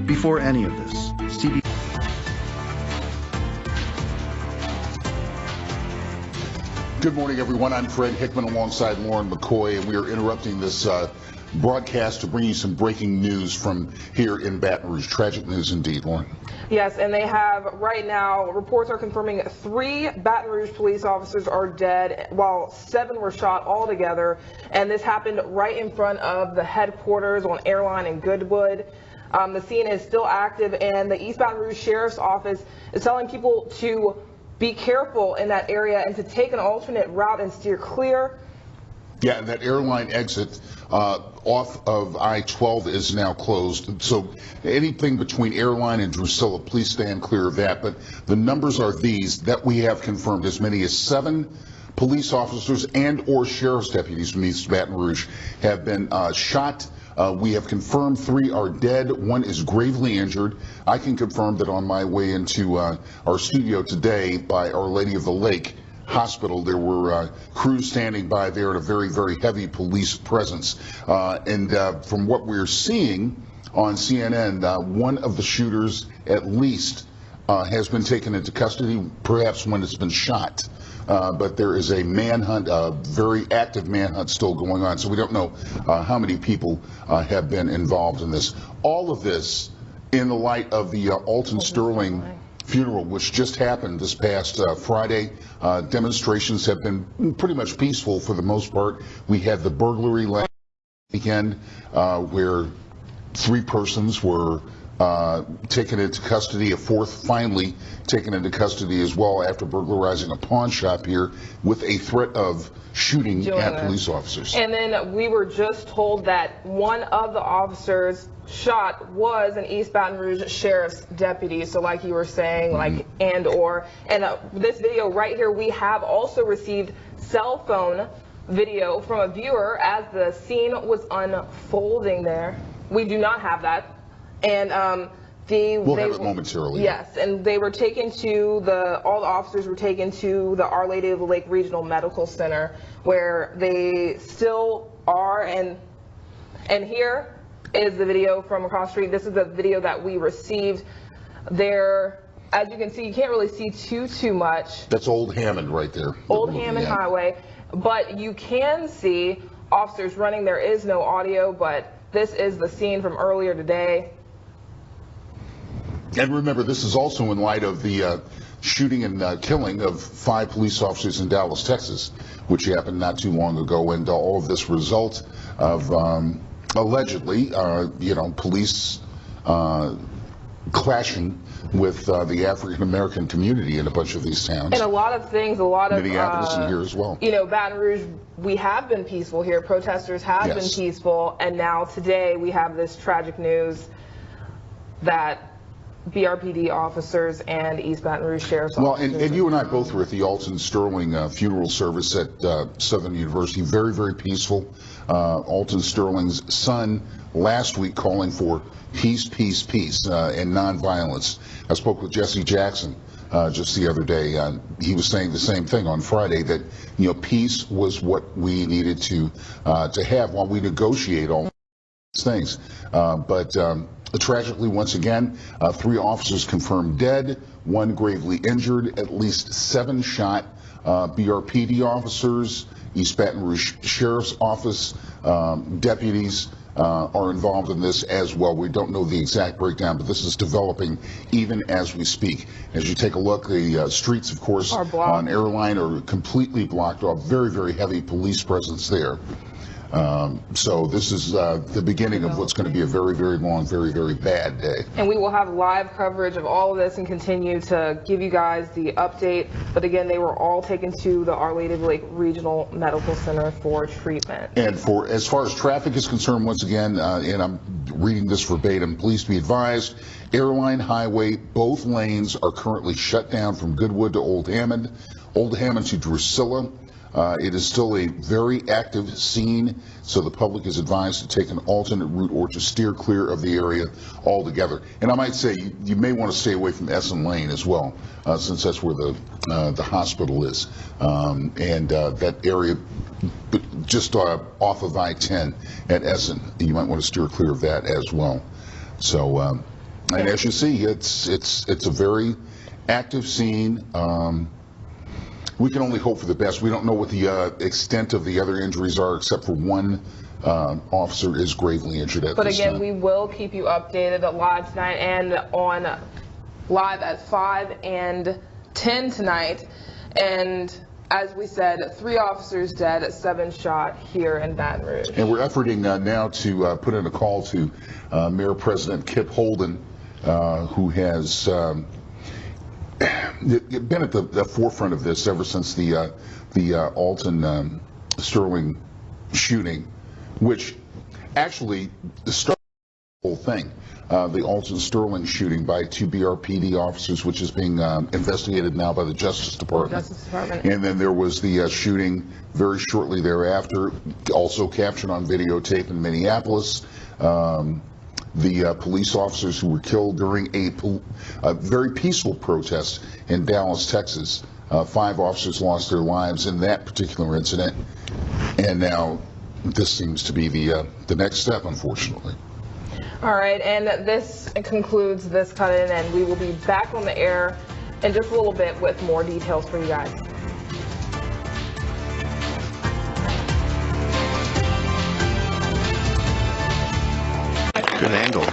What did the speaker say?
Before any of this, CB. Good morning, everyone. I'm Fred Hickman alongside Lauren McCoy, and we are interrupting this broadcast to bring you some breaking news from here in Baton Rouge. Tragic news indeed, Lauren. Yes, and they have right now, reports are confirming 3 Baton Rouge police officers are dead, while 7 were shot altogether. And this happened right in front of the headquarters on Airline and Goodwood. The scene is still active, and the East Baton Rouge Sheriff's Office is telling people to be careful in that area and to take an alternate route and steer clear. Yeah, and that airline exit off of I-12 is now closed. So anything between Airline and Drusilla, please stand clear of that. But the numbers are these that we have confirmed: as many as 7 police officers and or sheriff's deputies from East Baton Rouge have been shot. We have confirmed 3 are dead. 1 is gravely injured. I can confirm that on my way into our studio today by Our Lady of the Lake Hospital, there were crews standing by there at a very, very heavy police presence. And from what we're seeing on CNN, one of the shooters at least has been taken into custody, perhaps one has been shot. But there is a manhunt, a very active manhunt still going on. So we don't know how many people have been involved in this. All of this in the light of the Alton Sterling funeral, which just happened this past Friday. Demonstrations have been pretty much peaceful for the most part. We had the burglary last weekend where 3 persons were taken into custody, a 4th finally taken into custody as well after burglarizing a pawn shop here with a threat of shooting at police officers. And then we were just told that one of the officers shot was an East Baton Rouge sheriff's deputy. So like you were saying, like and this video right here, we have also received cell phone video from a viewer as the scene was unfolding there. We do not have that. And we'll have it momentarily. Yes, and they were taken to all the officers were taken to the Our Lady of the Lake Regional Medical Center, where they still are. And here is the video from across the street. This is the video that we received. There, as you can see, you can't really see too much. That's Old Hammond right there. Old Hammond Highway, but you can see officers running. There is no audio, but this is the scene from earlier today. And remember, this is also in light of the shooting and killing of 5 police officers in Dallas, Texas, which happened not too long ago. And all of this result of allegedly, police clashing with the African American community in a bunch of these towns. And a lot of things, Minneapolis and here as well. Baton Rouge, we have been peaceful here. Protesters have been peaceful, and now today we have this tragic news that BRPD officers and East Baton Rouge Sheriff's officers. Well, and you and I both were at the Alton Sterling funeral service at Southern University. Very, very peaceful. Alton Sterling's son last week calling for peace, peace, peace, and nonviolence. I spoke with Jesse Jackson just the other day. He was saying the same thing on Friday, that peace was what we needed to have while we negotiate all these things. But tragically, once again, 3 officers confirmed dead, 1 gravely injured, at least 7 shot. BRPD officers, East Baton Rouge Sheriff's Office deputies are involved in this as well. We don't know the exact breakdown, but this is developing even as we speak. As you take a look, the streets, of course, on Airline are completely blocked off. Very, very heavy police presence there. So this is the beginning of what's going to be a very, very long, very, very bad day. And we will have live coverage of all of this and continue to give you guys the update. But again, they were all taken to the Our Lady of the Lake Regional Medical Center for treatment. And as far as traffic is concerned, once again, and I'm reading this verbatim, please be advised, Airline Highway, both lanes are currently shut down from Goodwood to Old Hammond to Drusilla. It is still a very active scene, so the public is advised to take an alternate route or to steer clear of the area altogether. And I might say you may want to stay away from Essen Lane as well, since that's where the hospital is. And that area just off of I-10 at Essen, you might want to steer clear of that as well. So And as you see, it's a very active scene. We can only hope for the best. We don't know what the extent of the other injuries are, except for one officer is gravely injured at this time. But again, we will keep you updated live tonight and on live at 5 and 10 tonight. And as we said, 3 officers dead, 7 shot here in Baton Rouge. And we're efforting now to put in a call to Mayor President Kip Holden, who has been at the forefront of this ever since the Alton Sterling shooting, which actually started the whole thing. The Alton Sterling shooting by 2 BRPD officers, which is being investigated now by the Justice Department. And then there was the shooting very shortly thereafter, also captured on videotape in Minneapolis. The police officers who were killed during a very peaceful protest in Dallas, Texas. 5 officers lost their lives in that particular incident. And now this seems to be the next step, unfortunately. All right, and this concludes this cut-in, and we will be back on the air in just a little bit with more details for you guys. Good angle.